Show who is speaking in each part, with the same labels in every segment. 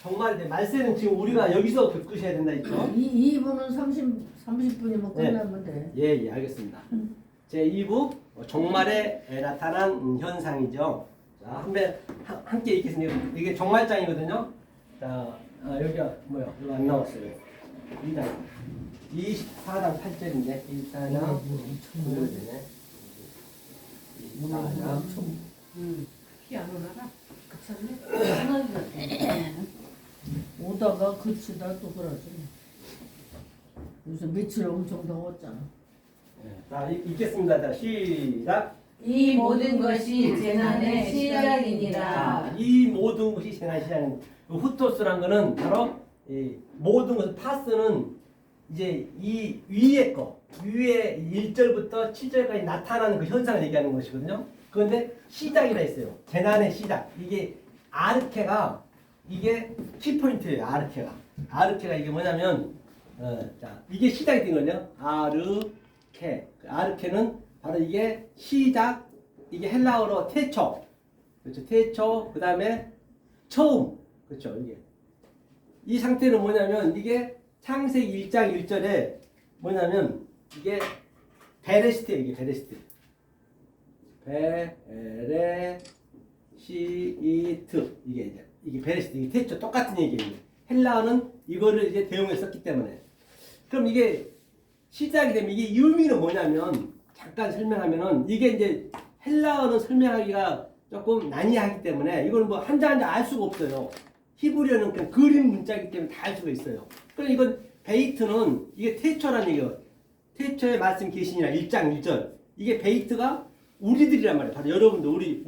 Speaker 1: 정말 이제 말세는 지금 우리가 여기서 겪으셔야 된다 했죠.
Speaker 2: 2부는 30분이면 끝나면 돼.
Speaker 1: 예, 알겠습니다. 제 2부 종말에 나타난 현상이죠. 자, 함께 읽겠습니다. 이게 종말장이거든요. 자, 여기가 뭐야? 이거 안 나왔어요. 2장 24장 8절인데 24장 9절이네. 24장
Speaker 3: 피아노 나가 그쳤네.
Speaker 2: 편하게 같아. 오다가 그치다 또 그러지. 요새 며칠 엄청 더웠잖아.
Speaker 1: 자, 읽겠습니다. 자, 시작.
Speaker 3: 이 모든 것이 재난의 시작이니라.
Speaker 1: 자, 이 모든 것이 재난 시작인 후토스란 거는 바로 이 모든 것은 파스는 이제 이 위에 위에 1절부터 7절까지 나타나는 그 현상을 얘기하는 것이거든요. 그런데 시작이라 했어요. 재난의 시작. 이게 아르케가 이게 키포인트예요. 아르케가 이게 뭐냐면 자, 이게 시작이 된 거죠. 아르케. 아르케는 바로 이게 시작. 이게 헬라어로 태초. 그렇죠. 태초. 그다음에 처음. 그렇죠. 이게 이 상태는 뭐냐면 이게 창세기 1장 1절에 뭐냐면 이게 베레시트예요. 이게 베레시트. 베레시트. 이게 베레시트. 이게 태초 똑같은 얘기예요. 헬라어는 이거를 이제 대용해 썼기 때문에. 그럼 이게 시작이 되면 이게 의미는 뭐냐면 잠깐 설명하면은 이게 이제 헬라어는 설명하기가 조금 난이하기 때문에 이걸 뭐 한자 한자 알 수가 없어요. 히브리어는 그냥 그림 문자이기 때문에 다 알 수가 있어요. 그럼 이건 베이트는 이게 태초라는 얘기예요. 태초의 말씀 계시니라 1장 1절. 이게 베이트가 우리들이란 말이에요. 바로 여러분들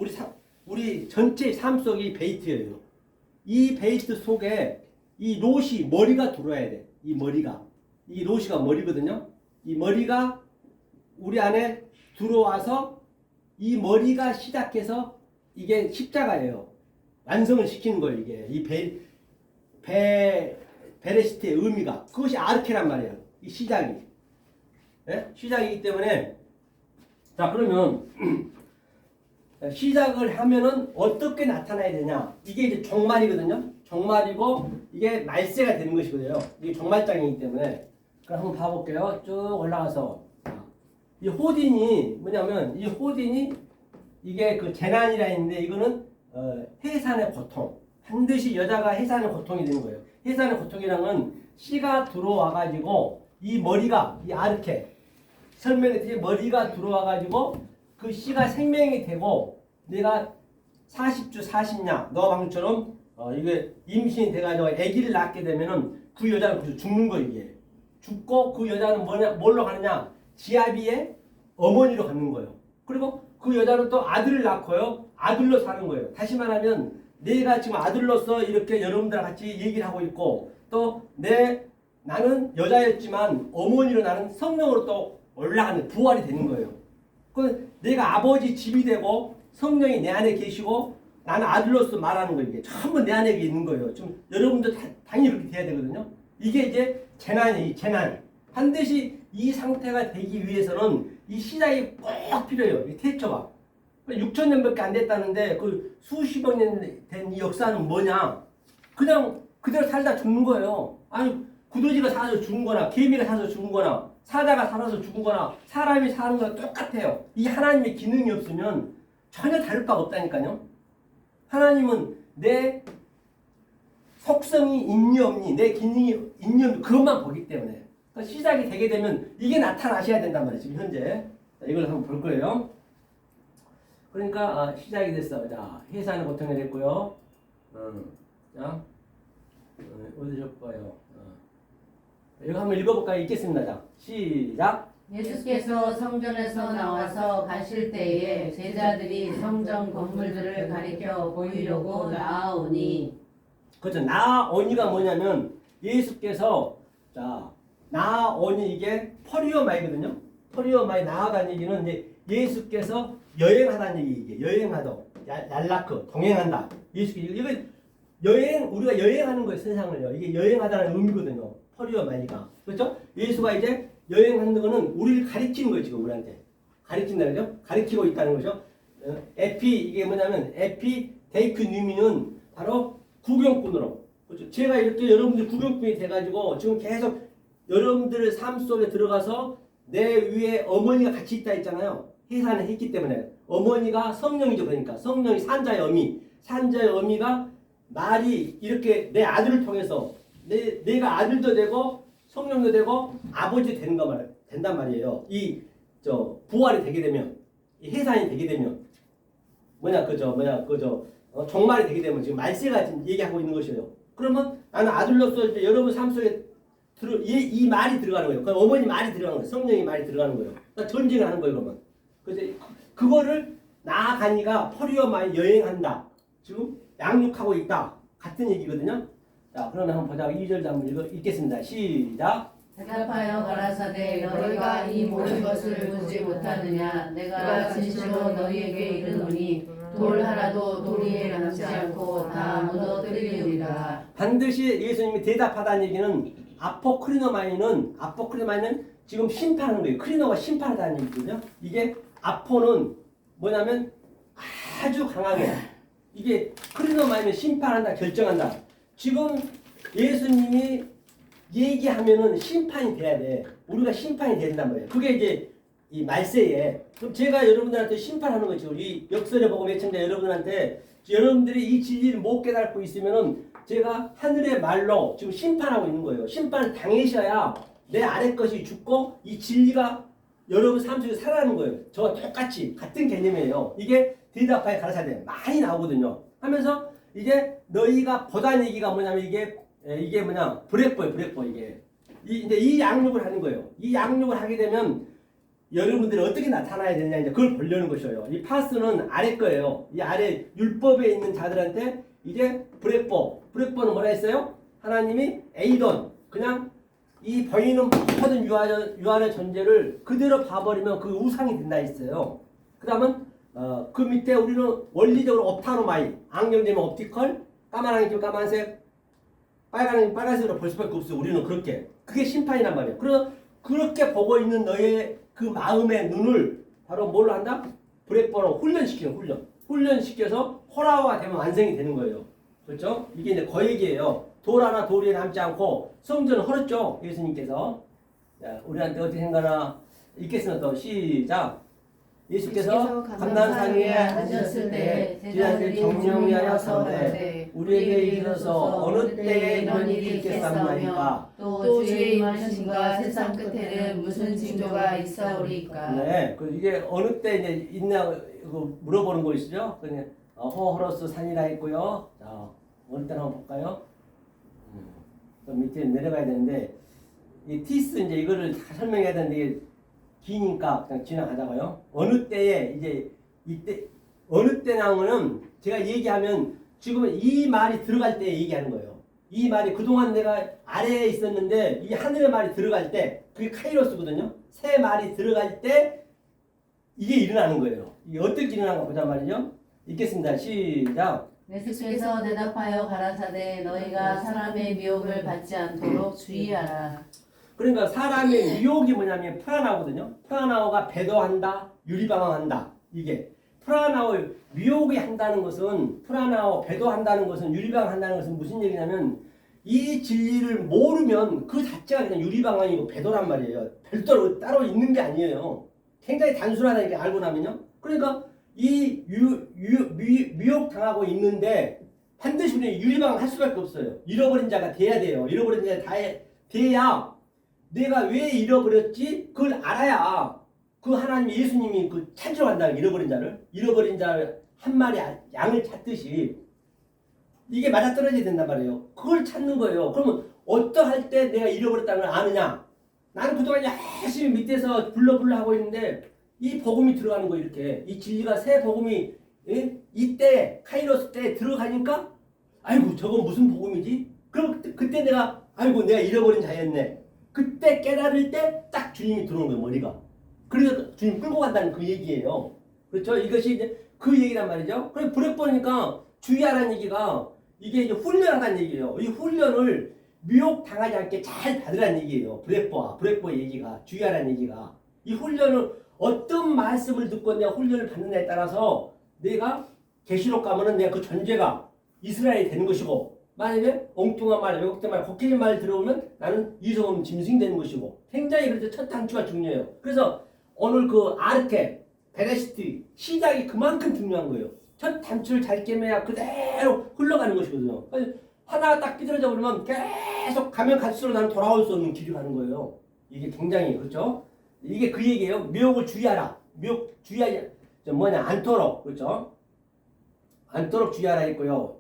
Speaker 1: 우리 전체 삶 속이 베이트예요. 이 베이트 속에 이 롯이 머리가 들어와야 돼. 이 머리가. 이 롯이가 머리거든요. 이 머리가 우리 안에 들어와서 이 머리가 시작해서 이게 십자가예요. 완성을 시키는 거예요. 이게 이 베레시트의 의미가 그것이 아르케란 말이에요. 이 시작이. 네? 시작이기 때문에 자 그러면 시작을 하면은 어떻게 나타나야 되냐? 이게 이제 종말이거든요. 종말이고 이게 말세가 되는 것이거든요. 이게 종말장이기 때문에 그럼 한번 봐볼게요. 쭉 올라가서 이 호딘이 뭐냐면 이 호딘이 이게 그 재난이라 했는데 이거는 해산의 고통. 반드시 여자가 해산의 고통이 되는 거예요. 해산의 고통이라는 건 씨가 들어와 가지고 이 머리가 이 아르케 설명했듯이 머리가 들어와 가지고 그 씨가 생명이 되고 내가 40주 40냐 너 방금처럼 이게 임신이 돼가지고 아기를 낳게 되면은 그 여자는 그래서 죽는 거예요. 이게 죽고 그 여자는 뭘로 가느냐 지아비의 어머니로 가는 거예요. 그리고 그 여자는 또 아들을 낳고요 아들로 사는 거예요. 다시 말하면 내가 지금 아들로서 이렇게 여러분들과 같이 얘기를 하고 있고 또 나는 여자였지만 어머니로 나는 성령으로 또 올라가는 부활이 되는 거예요. 그 내가 아버지 집이 되고 성령이 내 안에 계시고 나는 아들로서 말하는 거예요. 이게 전부 내 안에 있는 거예요. 좀 여러분도 당연히 그렇게 돼야 되거든요. 이게 이제 재난이에요. 재난. 반드시 이 상태가 되기 위해서는 이 시작이 꼭 필요해요. 이 태초가. 6,000년밖에 안 됐다는데 그 수십억 년 된 이 역사는 뭐냐? 그냥 그대로 살다 죽는 거예요. 아니 구더지가 살아서 죽은 거나 개미가 살아서 죽은 거나 사자가 살아서 죽은 거나 사람이 사는 거나 똑같아요. 이 하나님의 기능이 없으면 전혀 다를 바가 없다니까요. 하나님은 내 속성이 있니 없니 내 기능이 있니 없니 그것만 보기 때문에 그러니까 시작이 되게 되면 이게 나타나셔야 된단 말이에요. 지금 현재 자, 이걸 한번 볼 거예요. 그러니까 시작이 됐어. 자 해산의 고통이 됐고요. 자 어디 적어요? 이거 한번 읽어볼까요? 읽겠습니다. 자 시작.
Speaker 3: 예수께서 성전에서 나와서 가실 때에 제자들이 성전 건물들을 가리켜 보이려고 나아오니
Speaker 1: 그렇죠. 나아오니가 뭐냐면 예수께서 자 나아오니 이게 퍼리오마이거든요. 퍼리오마이 나아가는 얘기는 이제 예수께서 여행하다는 얘기 이게 여행하다 얄라크 동행한다. 예수께서 이거 우리가 여행하는 거예요. 세상을요. 이게 여행하다는 의미거든요. 퍼리오마이가 그렇죠? 예수가 이제 여행하는 거는 우리를 가리키는 거예요. 지금 우리한테 가리킨다 그죠? 가리키고 있다는 거죠. 이게 뭐냐면 에피 데이크 뉴미는 바로 구경꾼으로 그렇죠? 제가 이렇게 여러분들 구경꾼이 돼가지고 지금 계속 여러분들의 삶 속에 들어가서 내 위에 어머니가 같이 있다 했잖아요. 해산을 했기 때문에 어머니가 성령이죠. 그러니까 성령이 산자의 어미, 산자의 어미가 말이 이렇게 내 아들을 통해서 내가 아들도 되고 성령도 되고 아버지도 된단 말이에요. 이 부활이 되게 되면, 이 해산이 되게 되면 종말이 되게 되면 지금 말세가 지금 얘기하고 있는 것이에요. 그러면 나는 아들로서 이제 여러분 삶 속에 이 말이 들어가는 거예요. 그러니까 어머니 말이 들어가는 거예요. 성령이 말이 들어가는 거예요. 그러니까 전쟁을 하는 거예요. 그러면 그래서 그거를 나아가니가 퍼리어마에 여행한다. 지금 양육하고 있다. 같은 얘기거든요. 자, 그러면 한번 보자. 2절도 한번 읽겠습니다. 시작.
Speaker 3: 대답하여 가라사대 너희가 이 모든 것을 보지 못하느냐 내가 진실로 너희에게 이르노니 돌 하나도 돌 위에 남지 않고 다 무너뜨리리라.
Speaker 1: 반드시 예수님이 대답하다는 얘기는 아포크리노마이는 지금 심판하는 거예요. 크리노가 심판하다는 얘기거든요. 이게 아포는 뭐냐면 아주 강하게, 이게 크리노마이는 심판한다, 결정한다. 지금 예수님이 얘기하면은 심판이 돼야 돼. 우리가 심판이 된단 말이에요. 그게 이제 이 말세에. 그럼 제가 여러분들한테 심판하는 거죠. 이 역설의 복음 애청자 여러분들한테 여러분들이 이 진리를 못 깨닫고 있으면은 제가 하늘의 말로 지금 심판하고 있는 거예요. 심판을 당하셔야 내 아래 것이 죽고 이 진리가 여러분 삶 속에 살아나는 거예요. 저와 똑같이 같은 개념이에요. 이게 대답하여 가르쳐야 많이 나오거든요. 하면서 이게 너희가 보다는 얘기가 뭐냐면 이게 뭐냐 브렉보 이게 이제 이 양육을 하는 거예요. 이 양육을 하게 되면 여러분들이 어떻게 나타나야 되냐 이제 그걸 보려는 것이에요. 이 파스는 아래 거예요. 이 아래 율법에 있는 자들한테 이제 브렉보는 뭐라 했어요? 하나님이 에이돈 그냥 이 보이는 모든 유한의 존재를 그대로 봐버리면 그 우상이 된다 했어요. 그 다음은 그 밑에 우리는 원리적으로 옵타노마이 안경되면 옵티컬 까만색이면 까만색 빨간색이면 빨간색으로 볼 수밖에 없어요. 우리는 그게 심판이란 말이에요. 그래서 그렇게 보고 있는 너의 그 마음의 눈을 바로 뭘로 한다? 브렉보로 훈련시켜서 호라가 되면 완성이 되는 거예요. 그렇죠? 이게 이제 그 얘기예요. 돌 하나 돌 위에 남지 않고 성전을 헐었죠. 예수님께서. 자, 우리한테 어떻게 생각하나 읽겠습니다. 또 시작. 예수께서 감난산 위에 앉으셨을 때 제자들이 정령하여 서되 우리에게 이르소서 어느 때에 이런 일이 있겠사오나이까
Speaker 3: 또 주의 임하심과 세상 끝에는 무슨 징조가 있사오리까.
Speaker 1: 네, 이게 어느 때 이제 있냐 물어보는 것이죠. 그냥 호호로스 산이라 했고요. 자, 어느 때나 한번 볼까요? 밑에 내려가야 되는데 이 티스 이제 이거를 다 설명해야 되는데 이게 기니까 그냥 지나가자고요. 어느 때에 이제 이때 어느 때 나오면은 제가 얘기하면 지금 이 말이 들어갈 때 얘기하는 거예요. 이 말이 그동안 내가 아래에 있었는데 이 하늘의 말이 들어갈 때 그게 카이로스거든요. 새 말이 들어갈 때 이게 일어나는 거예요. 이게 어떻게 일어나는가 보자 말이죠. 읽겠습니다. 시작.
Speaker 3: 예수께서 대답하여 가라사대 너희가 사람의 미혹을 받지 않도록 주의하라.
Speaker 1: 그러니까 사람의 미혹이 뭐냐면 프라나오거든요. 프라나오가 배도한다, 유리방황한다. 이게 프라나오 미혹이 한다는 것은 프라나오 배도한다는 것은 유리방황한다는 것은 무슨 얘기냐면 이 진리를 모르면 그 자체가 그냥 유리방황이고 배도란 말이에요. 별도로 따로 있는 게 아니에요. 굉장히 단순하다니까 알고 나면요. 그러니까 이 미혹 당하고 있는데 반드시 우리는 유리방황 할 수밖에 없어요. 잃어버린 자가 돼야 돼요. 잃어버린 자가 돼야 내가 왜 잃어버렸지? 그걸 알아야 그 하나님 예수님이 그 찾으러 간다. 잃어버린 자를 한 마리 양을 찾듯이 이게 맞아떨어져야 된단 말이에요. 그걸 찾는 거예요. 그러면 어떠할 때 내가 잃어버렸다는 걸 아느냐? 나는 그동안 열심히 밑에서 불러 하고 있는데 이 복음이 들어가는 거 이렇게 이 진리가 새 복음이 이때 카이로스 때 들어가니까 아이고 저건 무슨 복음이지? 그럼 그때 내가 아이고 내가 잃어버린 자였네. 그때 깨달을 때 딱 주님이 들어오는 거예요. 머리가. 그래서 주님 끌고 간다는 그 얘기예요. 그렇죠? 이것이 이제 그 얘기란 말이죠. 그래서 브렉보니까 주의하라는 얘기가 이게 이제 훈련하다는 얘기예요. 이 훈련을 미혹 당하지 않게 잘 받으라는 얘기예요. 브렉보의 얘기가 주의하라는 얘기가 이 훈련을 어떤 말씀을 듣고 내가 훈련을 받느냐에 따라서 내가 계시록 가면은 내가 그 존재가 이스라엘이 되는 것이고 만약에 엉뚱한 말, 왜곡된 말, 걷기진 말 들어오면 나는 이성은 짐승이 되는 것이고 굉장히 그래서 첫 단추가 중요해요. 그래서 오늘 그 아르케, 베레시트 시작이 그만큼 중요한 거예요. 첫 단추를 잘 깨매야 그대로 흘러가는 것이거든요. 하나 딱 삐뚤어져 버리면 계속 가면 갈수록 나는 돌아올 수 없는 길이 가는 거예요. 이게 굉장히 그렇죠? 이게 그 얘기예요. 묘욕을 주의하라. 묘욕 주의하지 않도록 그렇죠? 않도록 주의하라 했고요.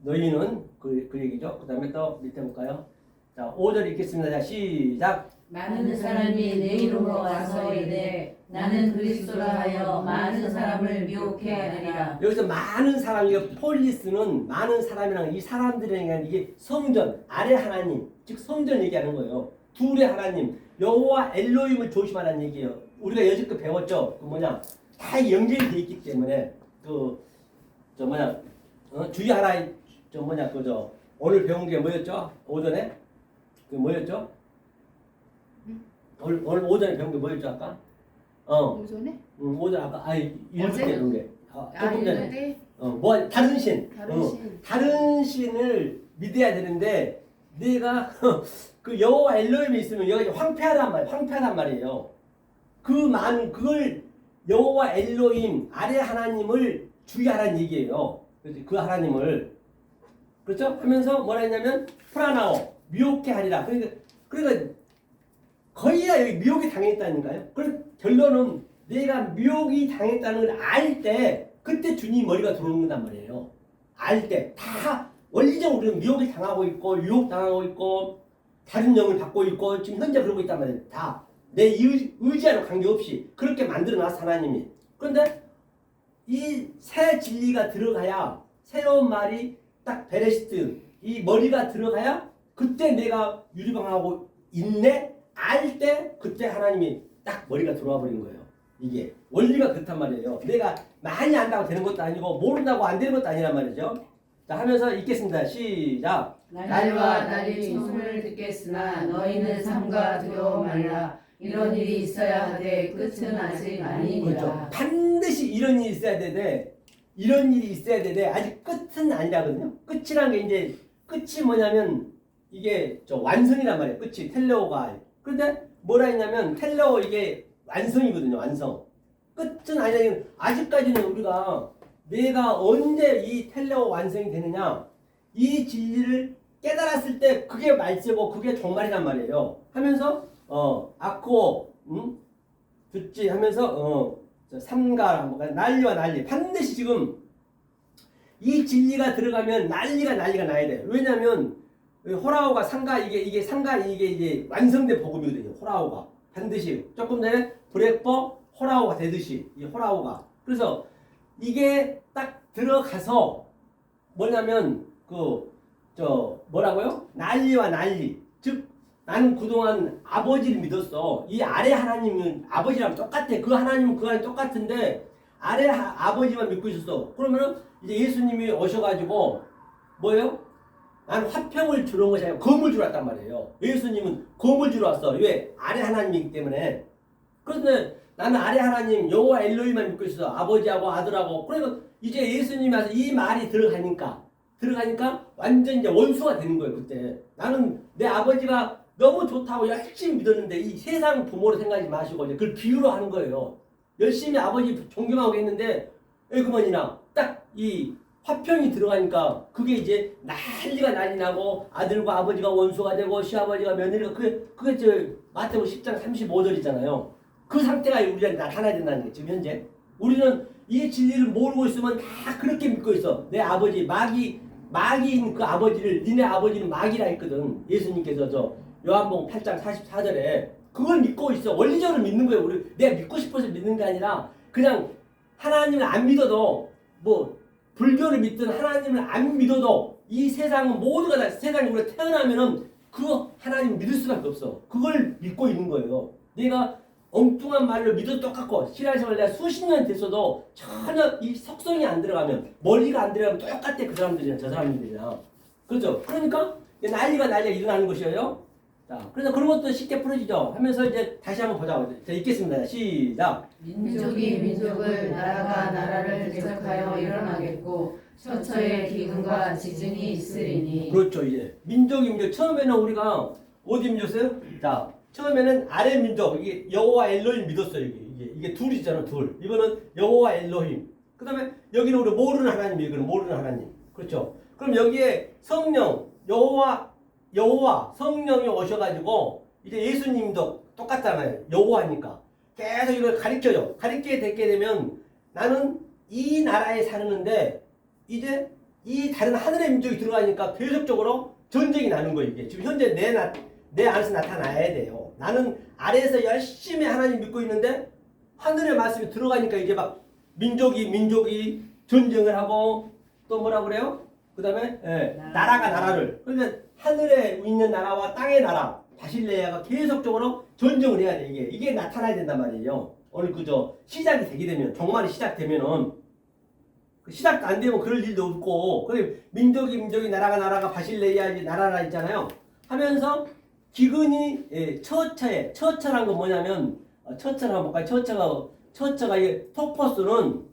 Speaker 1: 너희는 그 얘기죠. 그 다음에 또 밑에 볼까요? 자, 5절 읽겠습니다. 자, 시작.
Speaker 3: 많은 사람이 내 이름으로 와서 이르되 나는 그리스도라 하여 많은 사람을 미혹해 하리라.
Speaker 1: 여기서 많은 사람이 폴리스는 많은 사람이랑 이 사람들에게 이게 성전 아래 하나님 즉 성전 얘기하는 거예요. 둘의 하나님 여호와 엘로힘을 조심하라는 얘기예요. 우리가 여지껏 배웠죠. 그 뭐냐 다 연결이 돼 있기 때문에 주의하라 오늘 배운 게 뭐였죠? 오전에 그 뭐였죠? 오늘 오전에 배운 게 뭐였죠 아까?
Speaker 4: 오전에?
Speaker 1: 오전 아까 일부 때 배운 게 조금 전에
Speaker 4: 때?
Speaker 1: 다른 신.
Speaker 4: 다른 신.
Speaker 1: 다른 신을 믿어야 되는데 내가 그 여호와 엘로힘이 있으면 여기 황폐하단 말이에요. 그걸 여호와 엘로힘 아래 하나님을 주의하라는 얘기예요. 그렇지? 그 하나님을 그렇죠? 하면서 뭐라 했냐면 프라나오 미혹해 하리라. 그러니까 거의 다 여기 미혹이 당했다니까요. 그래서 결론은 내가 미혹이 당했다는 걸 알 때 그때 주님 머리가 들어오는 거란 말이에요. 알 때 다 원리적으로 우리는 미혹이 당하고 있고 유혹 당하고 있고 다른 영을 받고 있고 지금 현재 그러고 있단 말이에요. 다 내 의지와는 관계없이 그렇게 만들어놨어 하나님이. 그런데 이 새 진리가 들어가야 새로운 말이 딱 베레시트 이 머리가 들어가야 그때 내가 유리방하고 있네 알 때 그때 하나님이 딱 머리가 들어와 버린 거예요. 이게 원리가 그렇단 말이에요. 내가 많이 안다고 되는 것도 아니고 모른다고 안 되는 것도 아니란 말이죠. 자 하면서 읽겠습니다. 시작.
Speaker 3: 날과 날이 소문을 듣겠으나 너희는 삼가 두려워 말라. 이런 일이 있어야 하되 끝은 아직 아니니라.
Speaker 1: 그렇죠. 반드시 이런 일이 있어야 되되 아직 끝은 아니라거든요. 끝이란 게 이제 끝이 뭐냐면 이게 완성이란 말이에요. 끝이 텔레오가. 그런데 뭐라 했냐면 텔레오 이게 완성이거든요. 완성. 끝은 아니라 아직까지는 우리가 내가 언제 이 텔레오 완성이 되느냐 이 진리를 깨달았을 때 그게 말세고 그게 종말이란 말이에요. 하면서 아코 듣지 하면서 삼가 난리와 난리 반드시 지금 이 진리가 들어가면 난리가 나야 돼. 왜냐면 호라오가 상가 이게 상가 이게 완성된 복음이거든요. 호라오가 반드시 조금 전에 브레퍼 호라오가 되듯이 이 호라오가 그래서 이게 딱 들어가서 뭐냐면 뭐라고요? 난리와 난리. 즉 나는 그동안 아버지를 믿었어. 이 아래 하나님은 아버지랑 똑같아. 그 하나님은 그 하나님 똑같은데 아래 아버지만 믿고 있었어. 그러면은 이제 예수님이 오셔가지고 뭐예요? 나는 화평을 주러 온 것이 아니라 검을 주러 왔단 말이에요. 예수님은 검을 주러 왔어. 왜? 아래 하나님이기 때문에. 그런데 나는 아래 하나님 여호와 엘로힘만 믿고 있어. 아버지하고 아들하고. 그러니까 이제 예수님이 와서 이 말이 들어가니까 완전 이제 원수가 되는 거예요. 그때 나는 내 아버지가 너무 좋다고 열심히 믿었는데 이 세상 부모로 생각하지 마시고 이제 그걸 비유로 하는 거예요. 열심히 아버지 존경하고 있는데 그만이나 딱 이 화평이 들어가니까 그게 이제 난리가 난리 나고 아들과 아버지가 원수가 되고 시아버지가 며느리가 그게 마태복음 10장 35절이잖아요. 그 상태가 우리한테 나타나야 된다는 게 지금 현재 우리는 이 진리를 모르고 있으면 다 그렇게 믿고 있어. 내 아버지 마귀인 그 아버지를 니네 아버지는 마귀라 했거든. 예수님께서 요한복음 8장 44절에 그걸 믿고 있어. 원리적으로 믿는 거예요. 우리 내가 믿고 싶어서 믿는 게 아니라 그냥 하나님을 안 믿어도 불교를 믿든 하나님을 안 믿어도 이 세상은 모두가 다 세상에 우리가 태어나면은 그 하나님을 믿을 수밖에 없어. 그걸 믿고 있는 거예요. 내가 엉뚱한 말로 믿어도 똑같고 신앙생활 내가 수십 년 됐어도 전혀 이 속성이 안 들어가면 머리가 안 들어가면 똑같아. 그 사람들이나 저 사람들이나 그렇죠. 그러니까 난리가 일어나는 것이에요. 자, 그래서 그런 것도 쉽게 풀어지죠. 하면서 이제 다시 한번 보자고. 자, 읽겠습니다. 시작.
Speaker 3: 민족이 민족을 나라가 나라를 대적하여 일어나겠고 처처에 기근과 지진이 있으리니.
Speaker 1: 그렇죠. 이제 민족이 민족. 처음에는 우리가 어디 민족이었어요? 자, 처음에는 아래 민족. 이게 여호와 엘로힘 믿었어요. 이게 둘이잖아, 둘. 이거는 여호와 엘로힘. 그다음에 여기는 우리 모르는 하나님, 이거는 모르는 하나님. 그렇죠. 그럼 여기에 성령, 여호와 성령이 오셔가지고 이제 예수님도 똑같잖아요. 여호와니까 계속 이걸 가르쳐요. 가르치게 되게 되면 나는 이 나라에 사는데 이제 이 다른 하늘의 민족이 들어가니까 계속적으로 전쟁이 나는 거예요. 이게 지금 현재 내 안에서 나타나야 돼요. 나는 아래에서 열심히 하나님 믿고 있는데 하늘의 말씀이 들어가니까 이제 막 민족이 전쟁을 하고 또 뭐라 그래요? 그 다음에 나라가 나라를. 그러면 하늘에 있는 나라와 땅의 나라 바실레아가 계속적으로 전쟁을 해야 돼. 이게 나타나야 된단 말이에요. 오늘 그저 시작이 되게 되면 종말이 시작되면은 시작도 안 되면 그럴 일도 없고 그래 민족이 나라가 바실레아 나라라 있잖아요. 하면서 기근이 처처란 건 뭐냐면 처처를 한번 볼까요? 처처가 이게 토퍼스는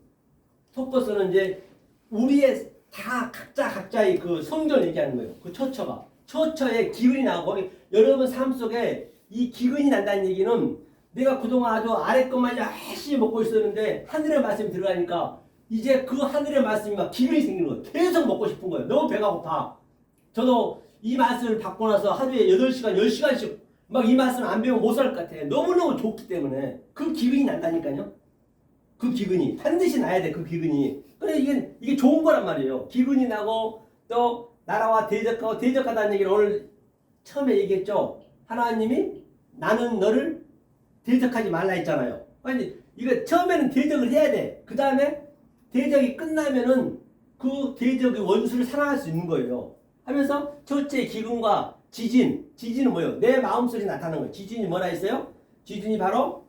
Speaker 1: 이제 우리의 다 각자의 그 성전을 얘기하는 거예요. 그 처처에 기근이 나고 여러분 삶 속에 이 기근이 난다는 얘기는 내가 그동안 아주 아래 것만 열심히 먹고 있었는데 하늘의 말씀이 들어가니까 이제 그 하늘의 말씀이 막 기근이 생기는 거예요. 계속 먹고 싶은 거예요. 너무 배가 고파. 저도 이 말씀을 받고 나서 하루에 8시간, 10시간씩 막 이 말씀을 안 배우면 못 살 것 같아. 너무너무 좋기 때문에 그 기근이 난다니까요. 그 기근이 반드시 나야 돼. 그 기근이. 그래 이게 좋은 거란 말이에요. 기근이 나고 또 나라와 대적하다는 얘기를 오늘 처음에 얘기했죠. 하나님이 나는 너를 대적하지 말라 했잖아요. 아니 이거 처음에는 대적을 해야 돼. 그 다음에 대적이 끝나면은 그 대적의 원수를 사랑할 수 있는 거예요. 하면서 첫째 기근과 지진은 뭐예요? 내 마음속에 나타나는 거예요. 지진이 뭐라 했어요? 지진이 바로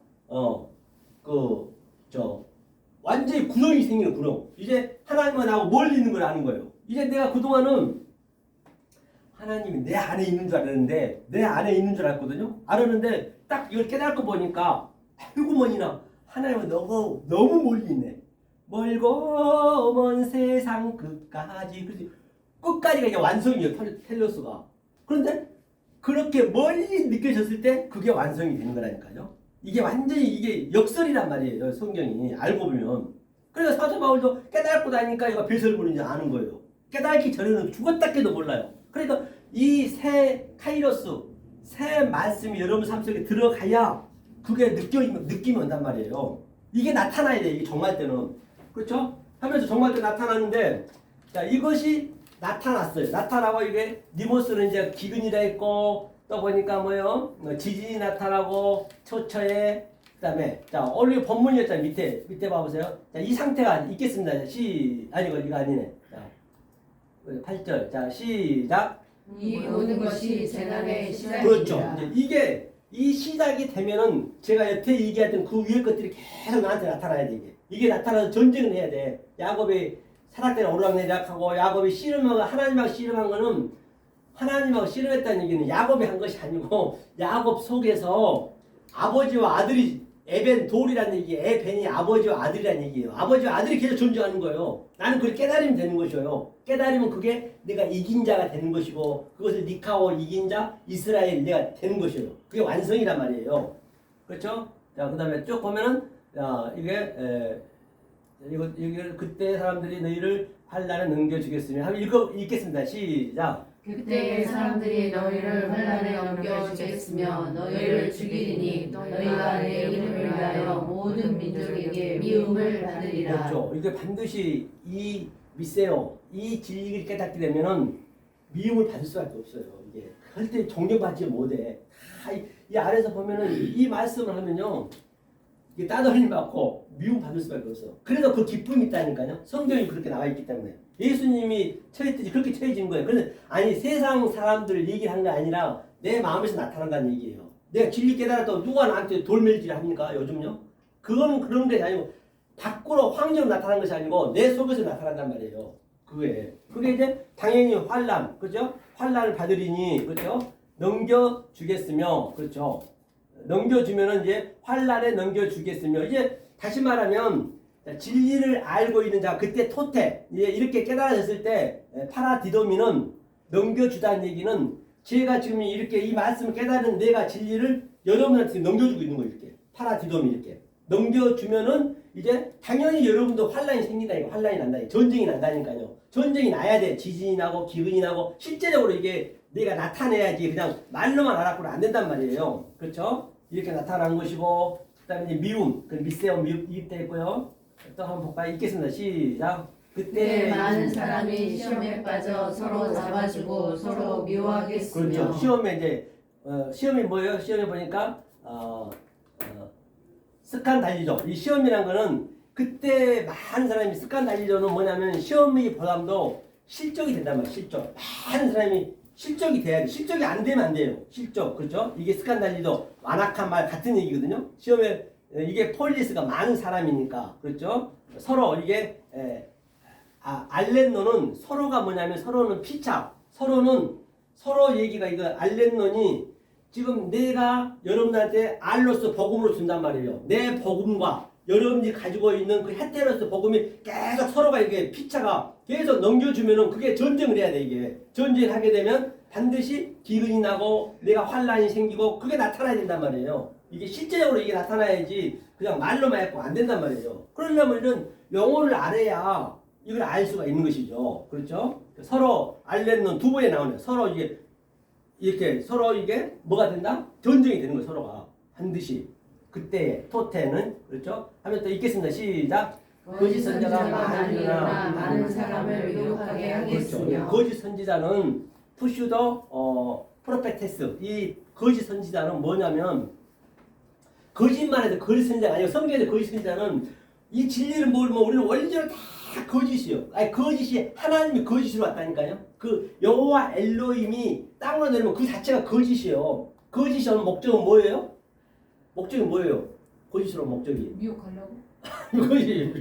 Speaker 1: 완전히 구렁이 생기는 구렁. 이제 하나님과 나하고 멀리 있는 걸 아는 거예요. 이제 내가 그동안은 하나님이 내 안에 있는 줄 알았는데 내 안에 있는 줄 알았거든요. 알았는데 딱 이걸 깨닫고 보니까 아이고 뭐니나 하나님은 너무 멀리 있네. 멀고 먼 세상 끝까지가 이제 완성이에요. 텔로스가. 그런데 그렇게 멀리 느껴졌을 때 그게 완성이 되는 거라니까요. 이게 완전히 이게 역설이란 말이에요. 성경이 알고 보면. 그래서 사도 바울도 깨닫고 나니까 이거 배설물인지 아는 거예요. 깨닫기 전에는 죽었다 깨도 몰라요. 그러니까 이 새 카이로스, 새 말씀이 여러분 삶 속에 들어가야 그게 느낌이 온단 말이에요. 이게 나타나야 돼. 이게 정말 때는. 그렇죠? 하면서 정말 때 나타나는데 자 이것이 나타났어요. 나타나고 이게 니모스는 이제 기근이라 했고 또 보니까 뭐요? 지진이 나타나고 처처에 그다음에 자 오늘 본문이었잖아요. 밑에 봐보세요. 자 이 상태가 있겠습니다. 이거 아니네. 자 8절. 자 시작.
Speaker 3: 이 모든 것이 재난의 시작이다.
Speaker 1: 그렇죠. 이게 이 시작이 되면은 제가 여태 얘기했던 그 위의 것들이 계속 나한테 나타나야 돼. 이게 나타나서 전쟁을 해야 돼. 야곱이 사락대를 오르락내리락하고 야곱이 씨름하고 하나님하고 씨름한 거는 하나님하고 씨름했다는 얘기는 야곱이 한 것이 아니고 야곱 속에서 아버지와 아들이 에벤 돌이라는 얘기예요. 에벤이 아버지와 아들이라는 얘기예요. 아버지와 아들이 계속 존재하는 거예요. 나는 그걸 깨달으면 되는 것이에요. 깨달으면 그게 내가 이긴 자가 되는 것이고 그것을 니카오 이긴 자 이스라엘 내가 되는 것이에요. 그게 완성이란 말이에요. 그렇죠? 자, 그 다음에 쭉 보면은 이거 그때 사람들이 너희를 환난에 넘겨주겠으며 한번 읽겠습니다. 시작.
Speaker 3: 그때 사람들이 너희를 환난에 넘겨주겠으며 너희를 죽이리니 너희가 내 이름을 위하여 모든 민족에게 미움을 받으리라.
Speaker 1: 그렇죠. 이게 반드시 이 미세요. 이 진리를 깨닫게 되면은 미움을 받을 수밖에 없어요. 이게 절대 존경받지 못해. 다 이 아래서 보면은 이 말씀을 하면요. 이게 따돌림 받고 미움 받을 수밖에 없어. 그래서 그 기쁨이 있다니까요. 성경이 그렇게 나와 있기 때문에. 예수님이 처했듯이 그렇게 처해진 거예요. 그래서 아니 세상 사람들 얘기를 한 게 아니라 내 마음에서 나타난다는 얘기예요. 내가 진리 깨달았다고 누가 나한테 돌멸질 합니까? 요즘요? 그거는 그런 게 아니고 밖으로 환경으로 나타난 것이 아니고 내 속에서 나타난단 말이에요. 그게 이제 당연히 환난, 그죠? 환난을 받으리니, 그죠? 넘겨주겠으며, 그렇죠. 넘겨주면은 이제 환란에 넘겨주겠으며, 이제 다시 말하면 진리를 알고 있는 자, 그때 토테, 이제 이렇게 깨달아졌을 때 파라디도미는 넘겨주다는 얘기는 제가 지금 이렇게 이 말씀을 깨달은 내가 진리를 여러분한테 넘겨주고 있는 거예요. 이렇게 파라디도미 이렇게 넘겨주면은 이제 당연히 여러분도 환란이 생긴다니까, 환란이 난다니까, 전쟁이 난다니까요. 전쟁이 나야 돼. 지진이 나고 기근이 나고 실제적으로 이게 내가 나타내야지 그냥 말로만 알았고는 안 된단 말이에요. 그렇죠? 이렇게 나타난 것이고, 그다음에 이제 미움, 그 미세움 이입돼 있고요. 또 한번 볼까요? 읽겠습니다. 시작.
Speaker 3: 그때 많은 사람이 시험에 빠져 서로 잡아주고 서로 미워하겠으며.
Speaker 1: 그렇죠. 시험에 이제 시험이 뭐예요? 시험에 보니까 스칸달리죠. 이 시험이란 거는 그때 많은 사람이 스칸달리죠는 뭐냐면 시험이 보담도 실적이 된단 말이에요. 실적. 많은 사람이 실적이 돼야 돼. 실적이 안 되면 안 돼요. 실적. 그렇죠? 이게 스칸달리도 완악한 말 같은 얘기거든요. 시험에 이게 폴리스가 많은 사람이니까. 그렇죠? 서로 이게 알렌노는 서로가 뭐냐면 서로는 피차. 서로 얘기가 이거 알렌노니 지금 내가 여러분한테 알로서 복음으로 준단 말이에요. 내 복음과 여러분이 가지고 있는 그 헤테로스 복음이 계속 서로가 이게 피차가 계속 넘겨주면은 그게 전쟁을 해야 돼. 이게 전쟁을 하게 되면 반드시 기근이 나고 내가 환란이 생기고 그게 나타나야 된단 말이에요. 이게 실제적으로 이게 나타나야지 그냥 말로만 했고 안 된단 말이에요. 그러려면은 영어를 알아야 이걸 알 수가 있는 것이죠. 그렇죠? 서로 알레는 두 번에 나오네요. 서로 이게 이렇게 서로 이게 뭐가 된다? 전쟁이 되는 거예요. 서로가 반드시 그때 토테는 그렇죠? 하면 또 읽겠습니다. 시작.
Speaker 3: 거짓 선지자가 많이 일어나 많은 사람을 미혹하게 하겠으며.
Speaker 1: 그렇죠. 거짓 선지자는 푸슈더 프로페테스. 이 거짓 선지자는 뭐냐면 거짓말해서 거짓 선지자가 아니고 성경에서 거짓 선지자는 이 진리를 모르면 우리는 원리적으로 다 거짓이요. 아니 거짓이 하나님이 거짓으로 왔다니까요. 그 여호와 엘로힘이 땅으로 내리면 그 자체가 거짓이에요. 거짓이 오는 목적은 뭐예요? 목적이 뭐예요? 거짓으로 목적이.
Speaker 4: 미혹하려고?
Speaker 1: 거짓이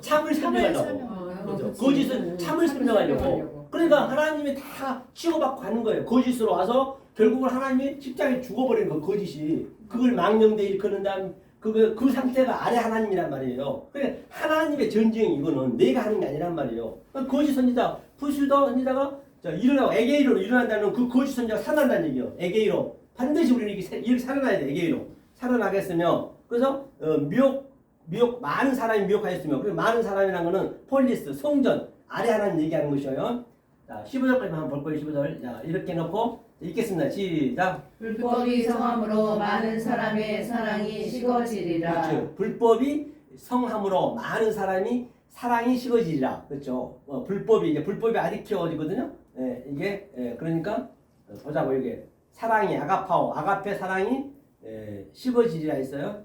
Speaker 1: 참을 설명하려고. 그렇죠. 거짓은 참을 설명하려고. 그러니까 하나님이 다 치고받고 가는 거예요. 거짓으로 와서 결국은 하나님이 십자가에 죽어버리는 거 거짓이. 그걸 망령되 일컫는 다음 그 상태가 아래 하나님이란 말이에요. 그러니까 하나님의 전쟁이 이거는 내가 하는 게 아니란 말이에요. 거짓 선지자, 푸슈더 선지자가 일어나고 에게이로로 일어난다는 그 거짓 선지자가 살아난다는 얘기예요. 에게이로. 반드시 우리는 이렇게 살아나야 돼. 에게이로. 살아나겠으며. 그래서 미혹 많은 사람이 미혹하였으며. 그리고 많은 사람이라는 거는 폴리스, 성전, 아래 하나님 얘기하는 것이에요. 자, 15절까지 한번 볼 거예요. 15절. 자, 이렇게 놓고 읽겠습니다. 시작.
Speaker 3: 불법이 성함으로 많은 사람의 사랑이 식어지리라.
Speaker 1: 그렇죠. 불법이 성함으로 많은 사람이 사랑이 식어지리라. 그렇죠. 불법이 아직 키워지거든요. 그러니까 보자고 이게 사랑이 아가페 사랑이 식어지리라 했어요.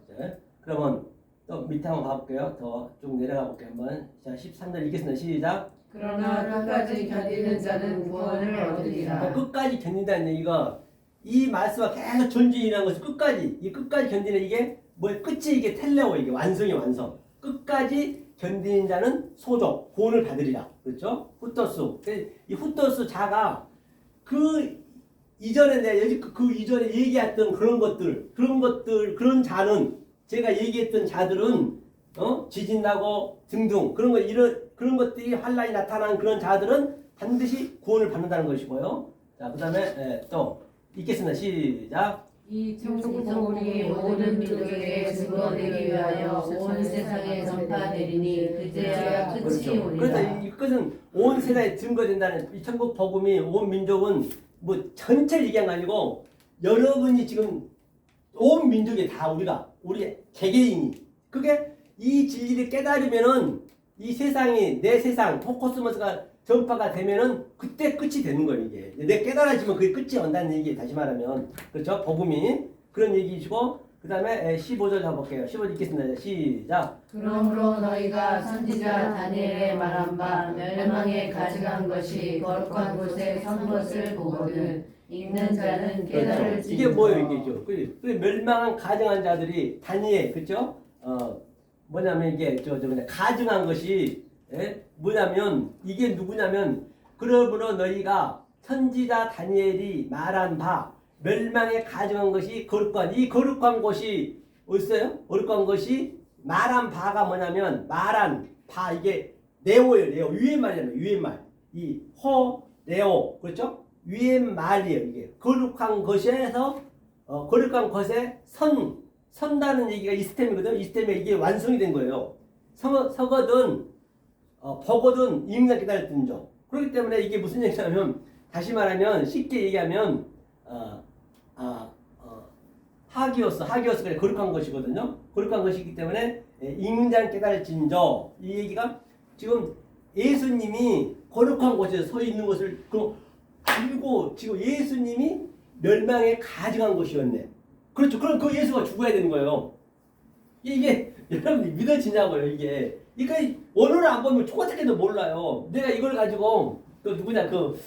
Speaker 1: 그러면 또 밑에 한번 봐볼게요. 더 쭉 내려가 볼게요. 한번. 자, 13절 읽겠습니다. 시작.
Speaker 3: 그러나 끝까지 견디는 자는 구원을 얻으리라.
Speaker 1: 끝까지 견딘다는 얘기가 이 말씀과 계속 전쟁이라는 것을 끝까지 견디는 이게 끝이 이게 텔레오 이게 완성이 완성. 끝까지 견디는 자는 소조 구원을 받으리라. 그렇죠? 후토스. 이 후토스 자가 그 이전에 내가 그 이전에 얘기했던 그런 자는 제가 얘기했던 자들은 지진 나고 등등 그런 것들이 환란이 나타난 그런 자들은 반드시 구원을 받는다는 것이고요. 자, 그다음에 또 읽겠습니다. 시작.
Speaker 3: 이 천국이 모든 민족에게 증거되기 위하여 온 세상에 전파되리니 그제야 끝이
Speaker 1: 그렇죠.
Speaker 3: 오리라.
Speaker 1: 그래서 이것은 온 세상에 증거된다는 이 천국 복음이 온 민족은 뭐 전체를 얘기한 거 아니고 여러분이 지금 온 민족이 다 우리 개개인이 그게 이 진리를 깨달으면은 이 세상이 내 세상 포코스모스가 전파가 되면은 그때 끝이 되는 거예요. 이게 내 깨달아지면 그게 끝이 온다는 얘기. 다시 말하면 그렇죠. 복음이 그런 얘기이시고 그 다음에 15절 가볼게요. 15절 읽겠습니다. 시작.
Speaker 3: 그러므로 너희가 선지자 다니엘의 말한 바 멸망에 가져간 것이 거룩한 곳에 선 것을 보거든 읽는 자는 깨달을지니라.
Speaker 1: 그렇죠. 이게 뭐예요? 이게죠. 그 멸망한 가정한 자들이 다니엘 그렇죠. 뭐냐면 이게 가증한 것이 뭐냐면 이게 누구냐면 그러므로 너희가 선지자 다니엘이 말한 바 멸망에 가증한 것이 거룩한 이 거룩한 것이 어딨어요? 거룩한 것이 말한 바가 뭐냐면 말한 바 이게 네오예요. 네오 위의 말이잖아요. 위의 말. 이 네오 그렇죠? 위의 말이에요. 이게 거룩한 것에서 거룩한 것에 선다는 얘기가 이 시스템이거든요. 이 시스템에 이게 완성이 된 거예요. 서거든 버거든 이민자 깨달았던 점. 그렇기 때문에 이게 무슨 얘기냐면 다시 말하면 쉽게 얘기하면 하기어스가 거룩한 것이거든요. 거룩한 것이기 때문에 이민자 깨달을진저 이 얘기가 지금 예수님이 거룩한 곳에 서 있는 것을 알고 지금 예수님이 멸망에 가증한 것이었네. 그렇죠. 그럼 그 예수가 죽어야 되는 거예요. 이게 여러분들 믿어지냐고요. 이게 그러니까 원어를 안 보면 초가책도 몰라요. 내가 이걸 가지고 그 누구냐 그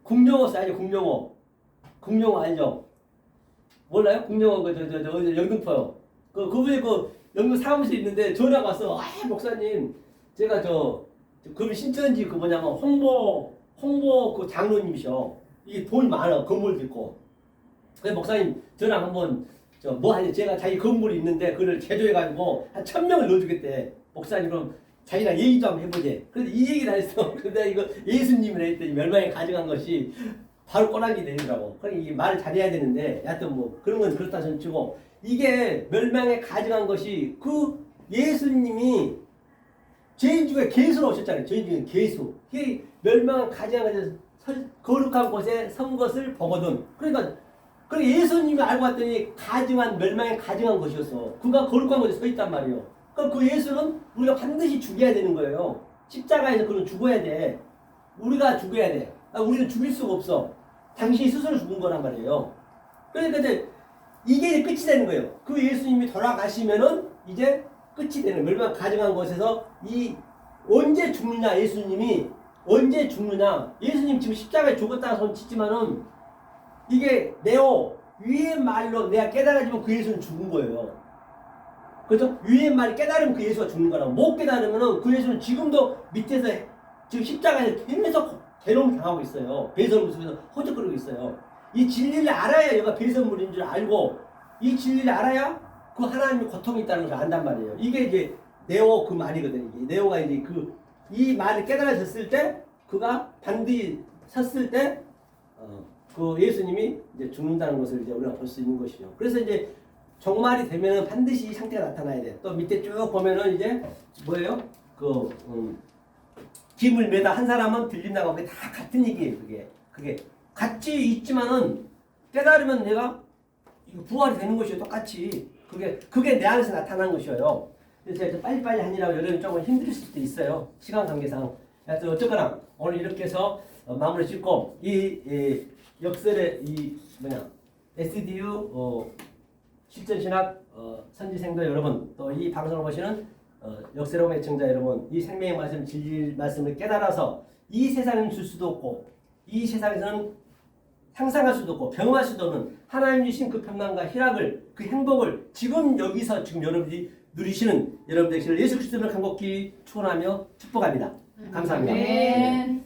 Speaker 1: 국영어 써야죠. 국영어 알죠? 몰라요? 국영어 저 영등포요. 그분이 그 영등 사무실 있는데 전화가 와서 목사님 제가 그분 신천지 그 뭐냐면 홍보 그 장로님이셔. 이게 돈이 많아. 건물도 있고. 그래서 목사님 저랑 한번 제가 자기 건물이 있는데 그걸 제조해가지고 한 1000명을 넣어주겠대. 목사님 그럼 자기랑 얘기 좀 한번 해보지. 그래서 이 얘기를 했어. 근데 이거 예수님을 했더니 멸망에 가져간 것이 바로 꼬랑지 내리더라고. 그러니까 이 말을 잘해야 되는데 여하튼 뭐 그런 건 그렇다 손치고 이게 멸망에 가져간 것이 그 예수님이 죄인 중에 괴수로 오셨잖아요. 죄인 중에 괴수. 이게 멸망을 가져간 것에서 거룩한 곳에 선 것을 보거든. 그러니까 예수님이 알고 봤더니 가증한 멸망에 가증한 것이었어. 그가 거룩한 곳에 서 있단 말이에요. 그러니까 그 예수는 우리가 반드시 죽여야 되는 거예요. 십자가에서 그는 죽어야 돼. 우리가 죽어야 돼. 우리는 죽일 수가 없어. 당신이 스스로 죽은 거란 말이에요. 그러니까 이제 이게 끝이 되는 거예요. 그 예수님이 돌아가시면은 이제 끝이 되는 거예요. 멸망 가증한 곳에서 언제 죽느냐 예수님이 언제 죽느냐. 예수님 지금 십자가에 죽었다가 손 치지만은 이게 네오 위의 말로 내가 깨달아지면 그 예수는 죽은 거예요. 그죠? 위의 말이 깨달으면 그 예수가 죽는 거라고. 못 깨달으면은 그 예수는 지금도 밑에서 지금 십자가에서 계속 괴로움 당하고 있어요. 배설물 속에서 허적거리고 있어요. 이 진리를 알아야 얘가 배설물인 줄 알고 이 진리를 알아야 그 하나님의 고통이 있다는 걸 안단 말이에요. 이게 이제 네오 그 말이거든요. 이게 네오가 이제 이 말을 깨달아졌을 때 그가 반드시 섰을 때 그 예수님이 이제 죽는다는 것을 이제 우리가 볼 수 있는 것이죠. 그래서 이제 종말이 되면은 반드시 이 상태가 나타나야 돼. 또 밑에 쭉 보면은 이제 뭐예요? 짐을 매다 한 사람은 들린다고 그게 다 같은 얘기예요. 그게 같이 있지만은 깨달으면 내가 부활이 되는 것이요. 똑같이 그게 내 안에서 나타난 것이에요. 그래서 제가 빨리빨리 하느라고 여러분 조금 힘들 수도 있어요. 시간 관계상. 하여튼 어쨌거나 오늘 이렇게 해서 마무리 짓고 이 역설의 SDU 실전신학 선지생도 여러분 또 이 방송을 보시는 역세로운 애청자 여러분 이 생명의 말씀 진리 말씀을 깨달아서 이 세상은 줄 수도 없고 이 세상에서는 상상할 수도 없고 경험할 수도 없는 하나님 주신 그 평강과 희락을 그 행복을 지금 여기서 지금 여러분이 누리시는 여러분들 예수 그리스도를 간곡히 축원하며 축복합니다. 감사합니다.
Speaker 3: 아멘.